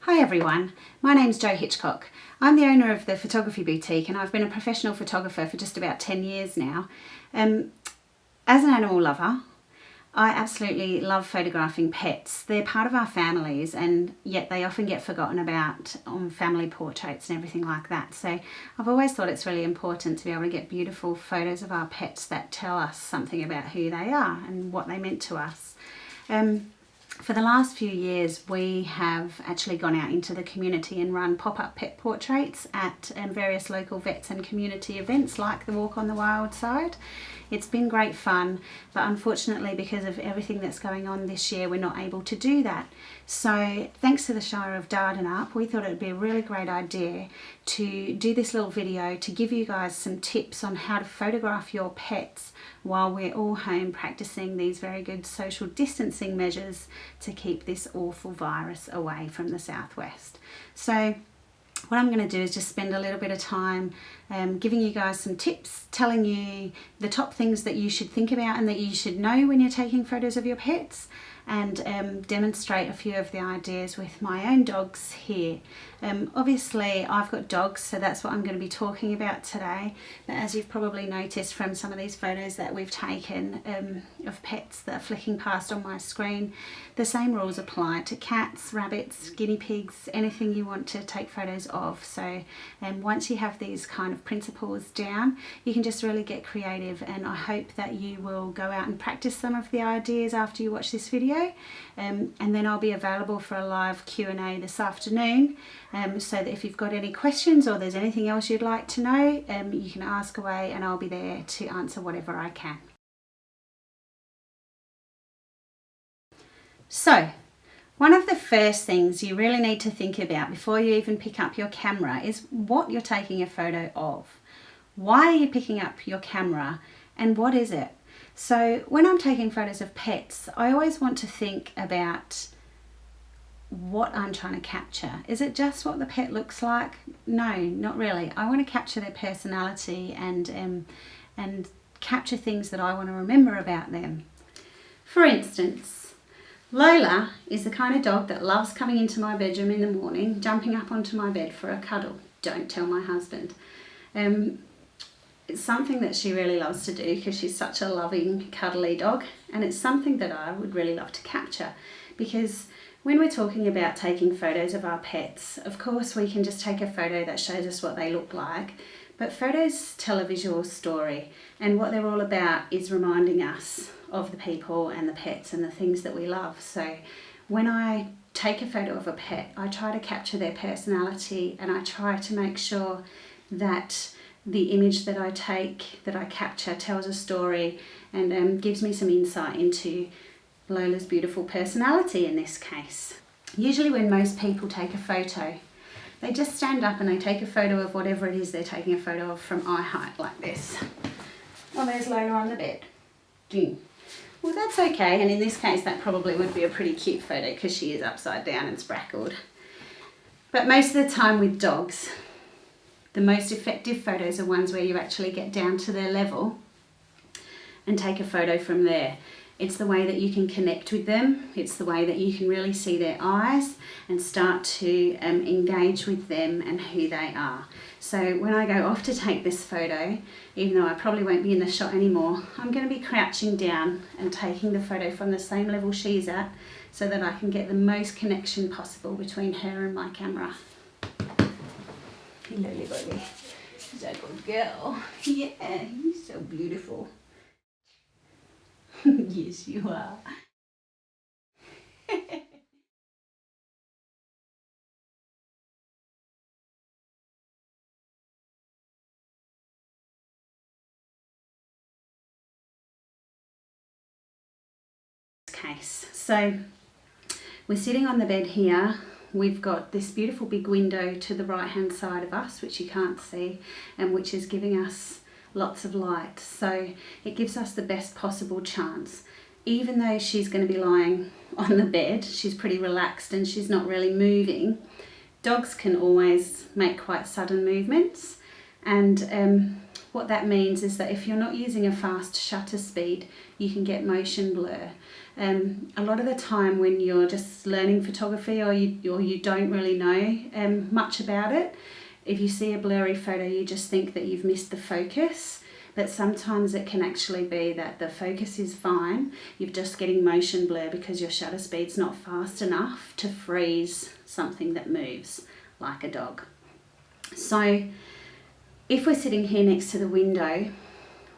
Hi everyone, my name's Jo Hitchcock. I'm the owner of the Photography Boutique and I've been a professional photographer for just about 10 years now. As an animal lover, I absolutely love photographing pets. They're part of our families and yet they often get forgotten about on family portraits and everything like that. So I've always thought it's really important to be able to get beautiful photos of our pets that tell us something about who they are and what they meant to us. For the last few years, we have actually gone out into the community and run pop-up pet portraits at various local vets and community events like the Walk on the Wild Side. It's been great fun, but unfortunately because of everything that's going on this year, we're not able to do that. So thanks to the Shire of Dardanup, we thought it would be a really great idea to do this little video to give you guys some tips on how to photograph your pets while we're all home practicing these very good social distancing measures to keep this awful virus away from the southwest. So what I'm going to do is just spend a little bit of time giving you guys some tips, telling you the top things that you should think about and that you should know when you're taking photos of your pets, and demonstrate a few of the ideas with my own dogs here. Obviously I've got dogs, so that's what I'm going to be talking about today, but as you've probably noticed from some of these photos that we've taken of pets that are flicking past on my screen, the same rules apply to cats, rabbits, guinea pigs, anything you want to take photos of. So once you have these kind of principles down, you can just really get creative, and I hope that you will go out and practice some of the ideas after you watch this video. And then I'll be available for a live Q&A this afternoon, so that if you've got any questions or there's anything else you'd like to know, you can ask away and I'll be there to answer whatever I can. So, one of the first things you really need to think about before you even pick up your camera is what you're taking a photo of. Why are you picking up your camera and what is it? So when I'm taking photos of pets, I always want to think about what I'm trying to capture. Is it just what the pet looks like? No, not really. I want to capture their personality and capture things that I want to remember about them. For instance, Lola is the kind of dog that loves coming into my bedroom in the morning, jumping up onto my bed for a cuddle. Don't tell my husband. It's something that she really loves to do because she's such a loving, cuddly dog, and it's something that I would really love to capture, because when we're talking about taking photos of our pets, of course we can just take a photo that shows us what they look like, but photos tell a visual story, and what they're all about is reminding us of the people and the pets and the things that we love. So when I take a photo of a pet, I try to capture their personality, and I try to make sure that the image that I take, that I capture, tells a story and gives me some insight into Lola's beautiful personality in this case. Usually when most people take a photo, they just stand up and they take a photo of whatever it is they're taking a photo of from eye height like this. Well, there's Lola on the bed. Well, that's okay, and in this case that probably would be a pretty cute photo because she is upside down and spreckled. But most of the time with dogs, the most effective photos are ones where you actually get down to their level and take a photo from there. It's the way that you can connect with them. It's the way that you can really see their eyes and start to engage with them and who they are. So when I go off to take this photo, even though I probably won't be in the shot anymore, I'm going to be crouching down and taking the photo from the same level she's at so that I can get the most connection possible between her and my camera. Hello, buddy. She's a good girl. Yeah, you're so beautiful. Yes, you are. Case. So we're sitting on the bed here. We've got this beautiful big window to the right hand side of us, which you can't see, and which is giving us lots of light. So it gives us the best possible chance. Even though she's going to be lying on the bed, she's pretty relaxed and she's not really moving. Dogs can always make quite sudden movements, and What that means is that if you're not using a fast shutter speed, you can get motion blur. A lot of the time when you're just learning photography or you don't really know much about it, if you see a blurry photo, you just think that you've missed the focus. But sometimes it can actually be that the focus is fine, you're just getting motion blur because your shutter speed's not fast enough to freeze something that moves, like a dog. So if we're sitting here next to the window,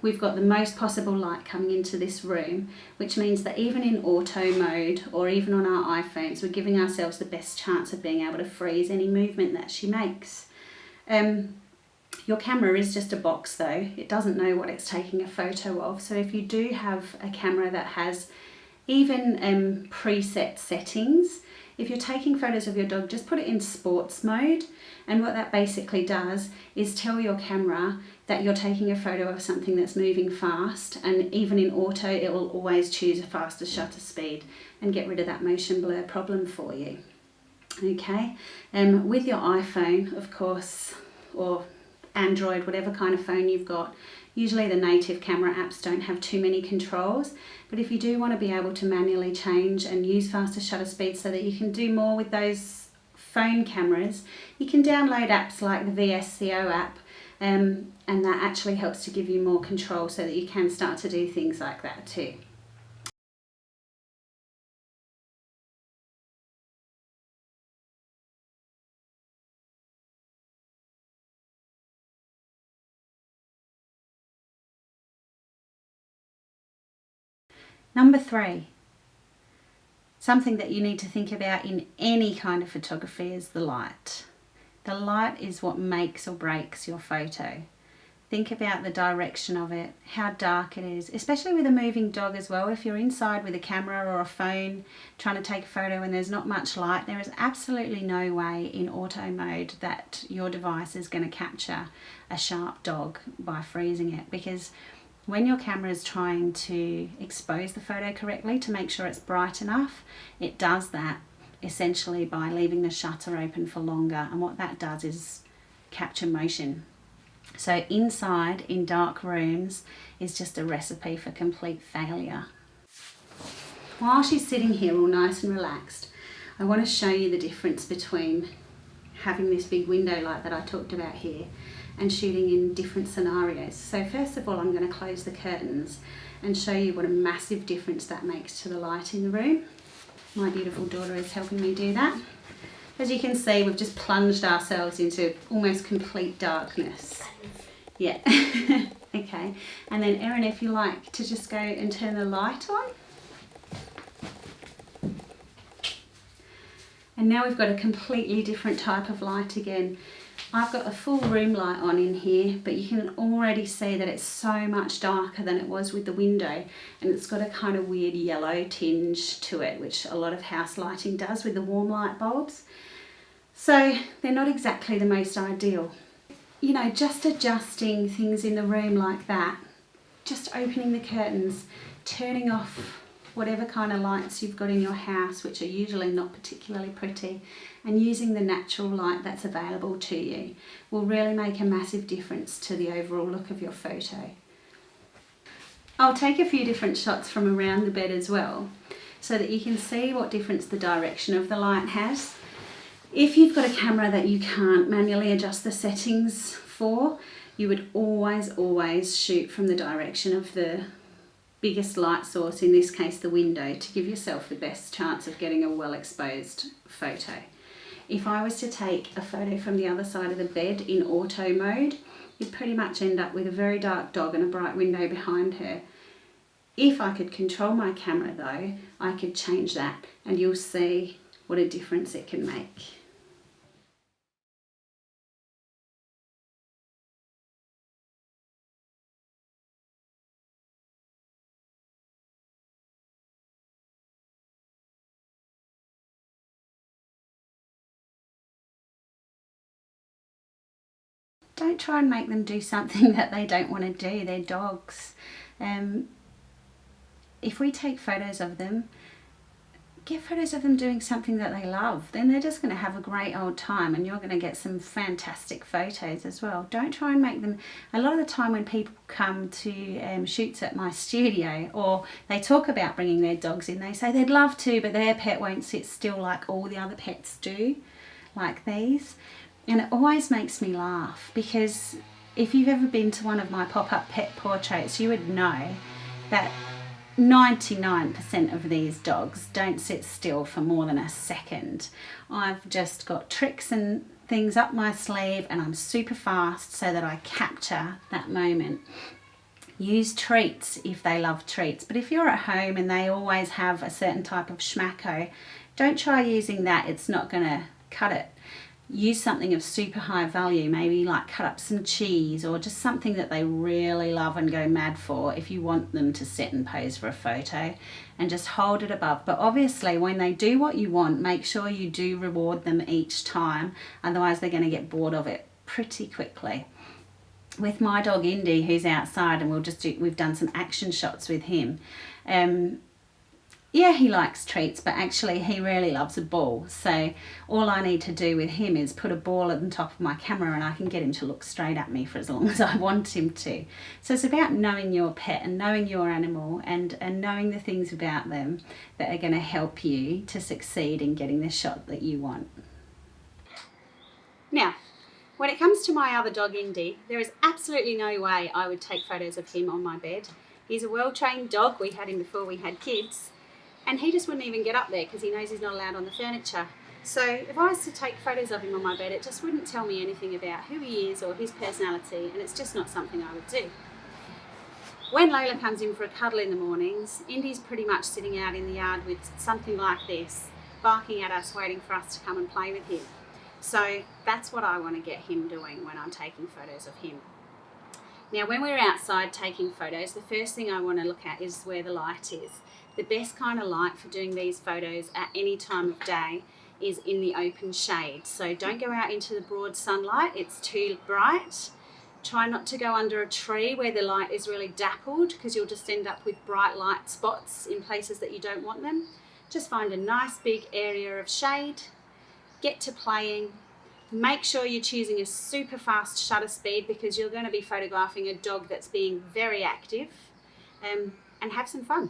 we've got the most possible light coming into this room, which means that even in auto mode or even on our iPhones, we're giving ourselves the best chance of being able to freeze any movement that she makes. Your camera is just a box though, it doesn't know what it's taking a photo of. So if you do have a camera that has even preset settings, if you're taking photos of your dog, just put it in sports mode. And what that basically does is tell your camera that you're taking a photo of something that's moving fast, and even in auto, it will always choose a faster shutter speed and get rid of that motion blur problem for you. Okay, with your iPhone, of course, or Android, whatever kind of phone you've got, usually the native camera apps don't have too many controls, but if you do want to be able to manually change and use faster shutter speeds so that you can do more with those phone cameras, you can download apps like the VSCO app, and that actually helps to give you more control so that you can start to do things like that too. Number 3, something that you need to think about in any kind of photography is the light. The light is what makes or breaks your photo. Think about the direction of it, how dark it is, especially with a moving dog as well. If you're inside with a camera or a phone trying to take a photo and there's not much light, there is absolutely no way in auto mode that your device is going to capture a sharp dog by freezing it, because when your camera is trying to expose the photo correctly to make sure it's bright enough, it does that essentially by leaving the shutter open for longer, and what that does is capture motion. So inside in dark rooms is just a recipe for complete failure. While she's sitting here all nice and relaxed, I want to show you the difference between having this big window light that I talked about here and shooting in different scenarios. So first of all, I'm going to close the curtains and show you what a massive difference that makes to the light in the room. My beautiful daughter is helping me do that. As you can see, we've just plunged ourselves into almost complete darkness. Yeah. Okay. And then Erin, if you like to just go and turn the light on. And now we've got a completely different type of light again. I've got a full room light on in here, but you can already see that it's so much darker than it was with the window, and it's got a kind of weird yellow tinge to it, which a lot of house lighting does with the warm light bulbs. So they're not exactly the most ideal. You know, just adjusting things in the room like that, just opening the curtains, turning off whatever kind of lights you've got in your house, which are usually not particularly pretty, and using the natural light that's available to you will really make a massive difference to the overall look of your photo. I'll take a few different shots from around the bed as well, so that you can see what difference the direction of the light has. If you've got a camera that you can't manually adjust the settings for, you would always shoot from the direction of the biggest light source, in this case the window, to give yourself the best chance of getting a well exposed photo. If I was to take a photo from the other side of the bed in auto mode, you'd pretty much end up with a very dark dog and a bright window behind her. If I could control my camera though, I could change that, and you'll see what a difference it can make. Don't try and make them do something that they don't want to do. They're dogs. If we take photos of them, get photos of them doing something that they love. Then they're just going to have a great old time, and you're going to get some fantastic photos as well. Don't try and make them. A lot of the time when people come to shoots at my studio, or they talk about bringing their dogs in, they say they'd love to, but their pet won't sit still like all the other pets do, like these. And it always makes me laugh, because if you've ever been to one of my pop-up pet portraits, you would know that 99% of these dogs don't sit still for more than a second. I've just got tricks and things up my sleeve, and I'm super fast so that I capture that moment. Use treats if they love treats, but if you're at home and they always have a certain type of schmacko, don't try using that. It's not going to cut it. Use something of super high value, maybe like cut up some cheese, or just something that they really love and go mad for if you want them to sit and pose for a photo, and just hold it above. But obviously when they do what you want, make sure you do reward them each time, otherwise they're going to get bored of it pretty quickly. With my dog Indy, who's outside, and we've done some action shots with him. Yeah, he likes treats, but actually he really loves a ball. So all I need to do with him is put a ball at the top of my camera, and I can get him to look straight at me for as long as I want him to. So it's about knowing your pet and knowing your animal, and knowing the things about them that are going to help you to succeed in getting the shot that you want. Now, when it comes to my other dog Indy, there is absolutely no way I would take photos of him on my bed. He's a well-trained dog. We had him before we had kids. And he just wouldn't even get up there because he knows he's not allowed on the furniture. So if I was to take photos of him on my bed, it just wouldn't tell me anything about who he is or his personality, and it's just not something I would do. When Lola comes in for a cuddle in the mornings, Indy's pretty much sitting out in the yard with something like this, barking at us, waiting for us to come and play with him. So that's what I want to get him doing when I'm taking photos of him. Now, when we're outside taking photos, the first thing I want to look at is where the light is. The best kind of light for doing these photos at any time of day is in the open shade. So don't go out into the broad sunlight, it's too bright. Try not to go under a tree where the light is really dappled, because you'll just end up with bright light spots in places that you don't want them. Just find a nice big area of shade, get to playing. Make sure you're choosing a super fast shutter speed, because you're going to be photographing a dog that's being very active, and have some fun.